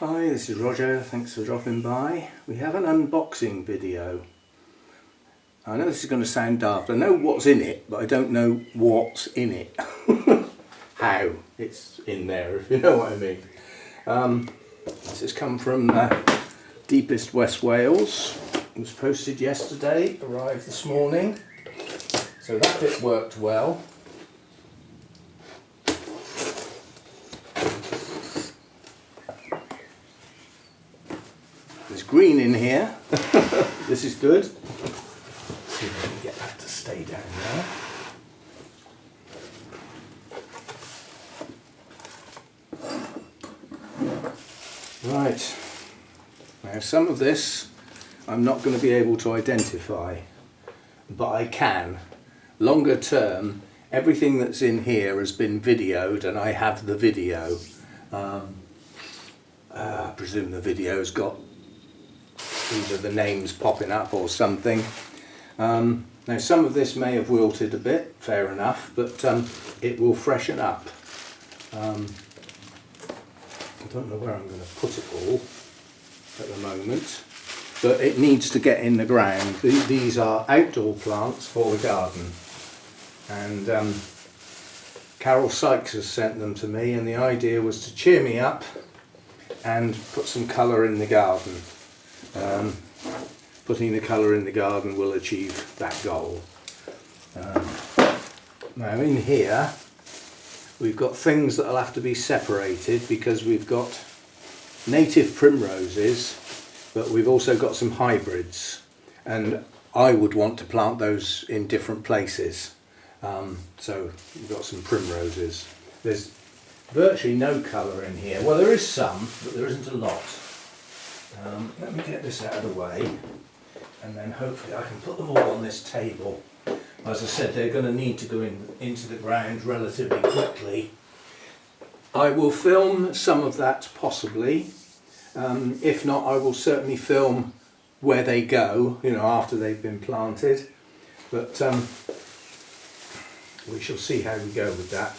Hi, this is Roger, thanks for dropping by. We have an unboxing video. I know this is going to sound daft, I know what's in it, but I don't know what's in it. How it's in there, if you know what I mean. This has come from deepest West Wales. It was posted yesterday, arrived this morning. So that bit worked well. There's green in here. This is good. Let's see if I can get that to stay down there. Right. Now some of this I'm not going to be able to identify, but I can. Longer term, everything that's in here has been videoed and I have the video. I presume the video's got either the names popping up or something. Now some of this may have wilted a bit, fair enough, but it will freshen up. I don't know where I'm going to put it all at the moment, but it needs to get in the ground. These are outdoor plants for the garden, and Carole Sykes has sent them to me, and the idea was to cheer me up and put some colour in the garden. Putting the colour in the garden will achieve that goal. Now in here we've got things that will have to be separated because we've got native primroses, but we've also got some hybrids, and I would want to plant those in different places. So we've got some primroses. There's virtually no colour in here. Well, there is some, but there isn't a lot. Let me get this out of the way, and then hopefully I can put them all on this table. As I said, they're going to need to go into the ground relatively quickly. I will film some of that possibly. If not, I will certainly film where they go, you know, after they've been planted. But we shall see how we go with that.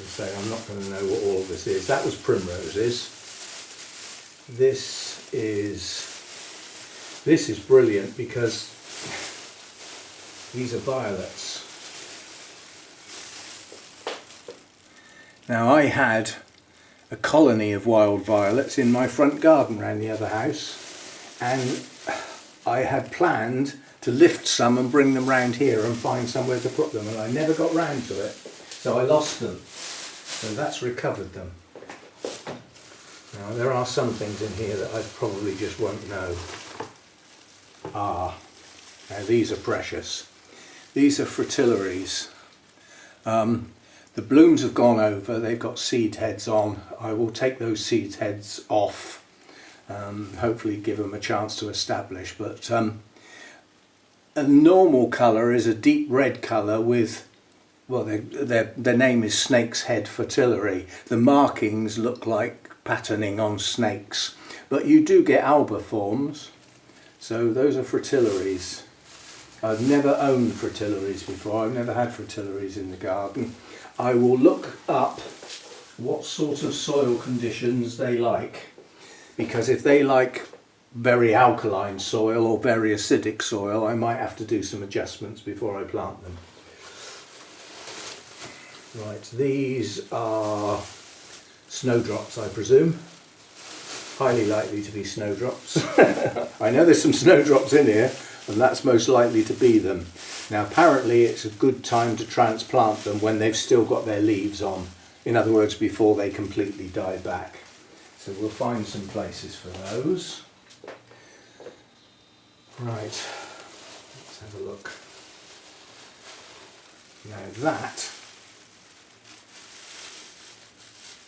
As I say, I'm not going to know what all of this is. That was primroses. This is brilliant because these are violets. Now I had a colony of wild violets in my front garden round the other house, and I had planned to lift some and bring them round here and find somewhere to put them, and I never got round to it, so I lost them. So that's recovered them. Now there are some things in here that I probably just won't know. Now these are precious. These are Fritillaries. The blooms have gone over, they've got seed heads on. I will take those seed heads off, hopefully give them a chance to establish. But a normal colour is a deep red colour with, well, their name is snake's head fritillary. The markings look like patterning on snakes, but you do get alba forms. So those are Fritillaries. I've never owned Fritillaries before. I've never had Fritillaries in the garden. I will look up what sort of soil conditions they like, because if they like very alkaline soil or very acidic soil, I might have to do some adjustments before I plant them. Right, these are snowdrops, I presume. Highly likely to be snowdrops. I know there's some snowdrops in here, and that's most likely to be them. Now apparently it's a good time to transplant them when they've still got their leaves on. In other words, before they completely die back. So we'll find some places for those. Right, let's have a look. Now that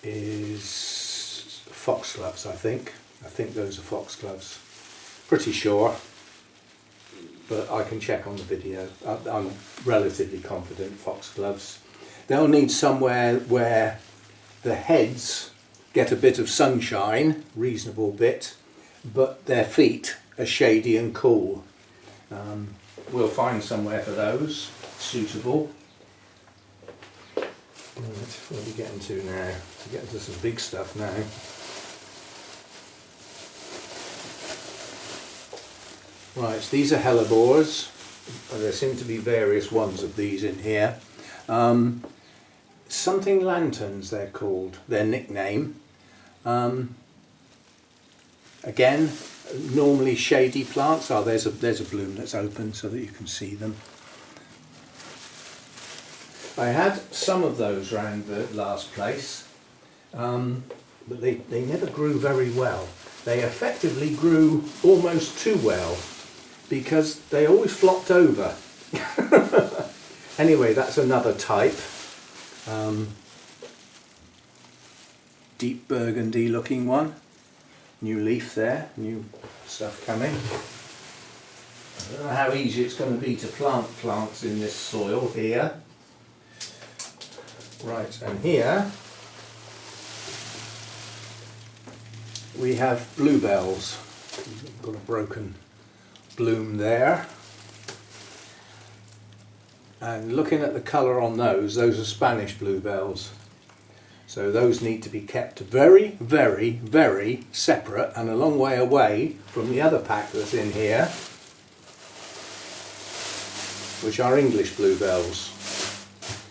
is foxgloves, I think. I think those are foxgloves. Pretty sure, but I can check on the video. I'm relatively confident foxgloves. They'll need somewhere where the heads get a bit of sunshine, reasonable bit, but their feet are shady and cool. We'll find somewhere for those suitable. Right, what are we getting to now? We're getting to some big stuff now. Right, so these are Hellebores. There seem to be various ones of these in here. Something lanterns they're called, their nickname. Again, normally shady plants. Oh, there's a bloom that's open so that you can see them. I had some of those round the last place, but they never grew very well. They effectively grew almost too well because they always flopped over. Anyway, that's another type. Deep burgundy looking one. New leaf there, new stuff coming. I don't know how easy it's going to be to plant plants in this soil here. Right, and here we have bluebells. We've got a broken bloom there. And looking at the colour on those are Spanish bluebells. So those need to be kept very, very, very separate and a long way away from the other pack that's in here, which are English bluebells.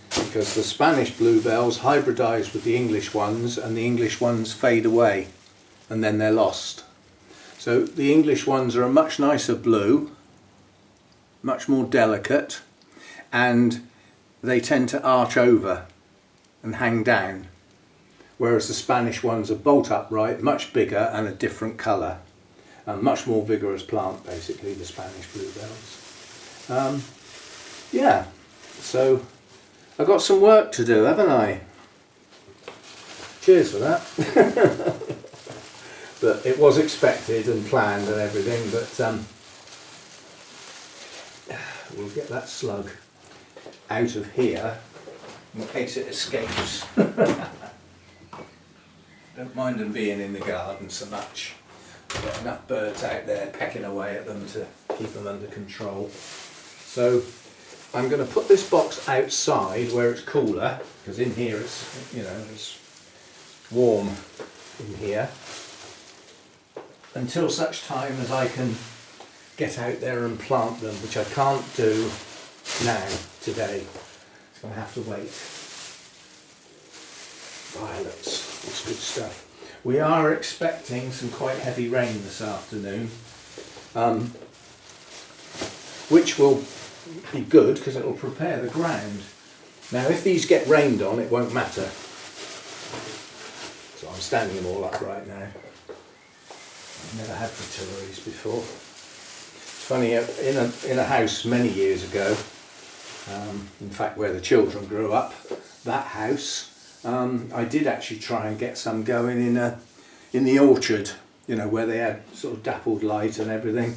Because the Spanish bluebells hybridise with the English ones and the English ones fade away and then they're lost. So the English ones are a much nicer blue, much more delicate, and they tend to arch over and hang down, whereas the Spanish ones are bolt upright, much bigger and a different colour. A much more vigorous plant basically, the Spanish bluebells. Yeah, so I've got some work to do, haven't I? Cheers for that. But it was expected and planned and everything, but we'll get that slug out of here in case it escapes. Don't mind them being in the garden so much. I've got enough birds out there pecking away at them to keep them under control. So I'm going to put this box outside where it's cooler, because in here it's, you know, it's warm in here, until such time as I can get out there and plant them, which I can't do now, today. It's going to have to wait. Violets, it's good stuff. We are expecting some quite heavy rain this afternoon, which will be good because it will prepare the ground. Now if these get rained on, it won't matter. So I'm standing them all up right now. I've never had fritillaries before. It's funny, in a house many years ago, in fact where the children grew up, that house, I did actually try and get some going in the orchard, you know, where they had sort of dappled light and everything.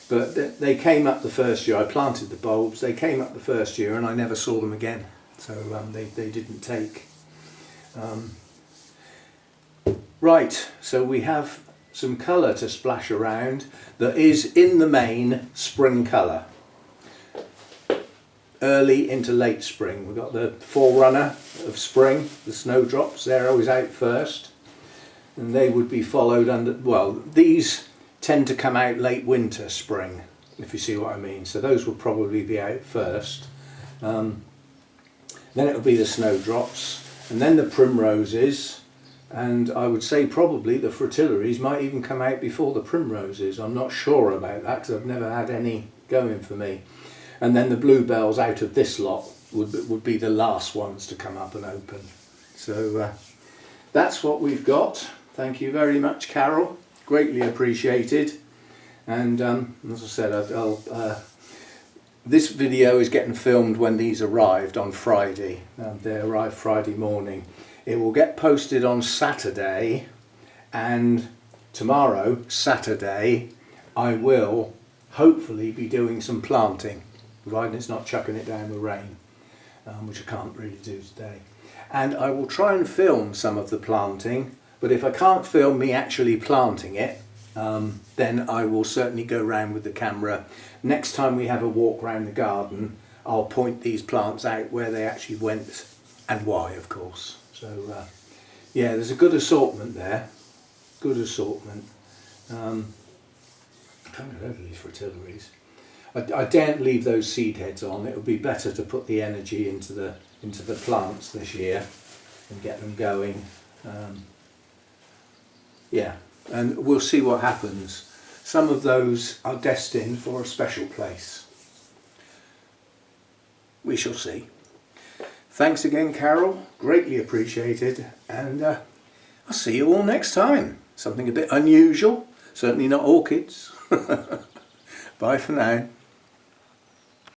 But they came up the first year. I planted the bulbs. They came up the first year, and I never saw them again. So they didn't take. Right. So we have some colour to splash around that is in the main spring colour. Early into late spring. We've got the forerunner of spring, the snowdrops. They're always out first, and they would be followed under. Well, these tend to come out late winter, spring, if you see what I mean. So those will probably be out first. Then it'll be the snowdrops, and then the primroses, and I would say probably the fritillaries might even come out before the primroses. I'm not sure about that because I've never had any going for me. And then the bluebells out of this lot would be the last ones to come up and open. So that's what we've got. Thank you very much, Carol. Greatly appreciated. And as I said, this video is getting filmed when these arrived on Friday. They arrived Friday morning. It will get posted on Saturday, and tomorrow, Saturday, I will hopefully be doing some planting, providing it's not chucking it down with rain, which I can't really do today. And I will try and film some of the planting, but if I can't film me actually planting it, then I will certainly go round with the camera. Next time we have a walk round the garden, I'll point these plants out where they actually went and why, of course. So yeah, there's a good assortment there. Good assortment. I can't get over these fritillaries. I daren't leave those seed heads on. It would be better to put the energy into the plants this year and get them going. Yeah, and we'll see what happens. Some of those are destined for a special place. We shall see. Thanks again, Carole. Greatly appreciated. And I'll see you all next time. Something a bit unusual. Certainly not orchids. Bye for now.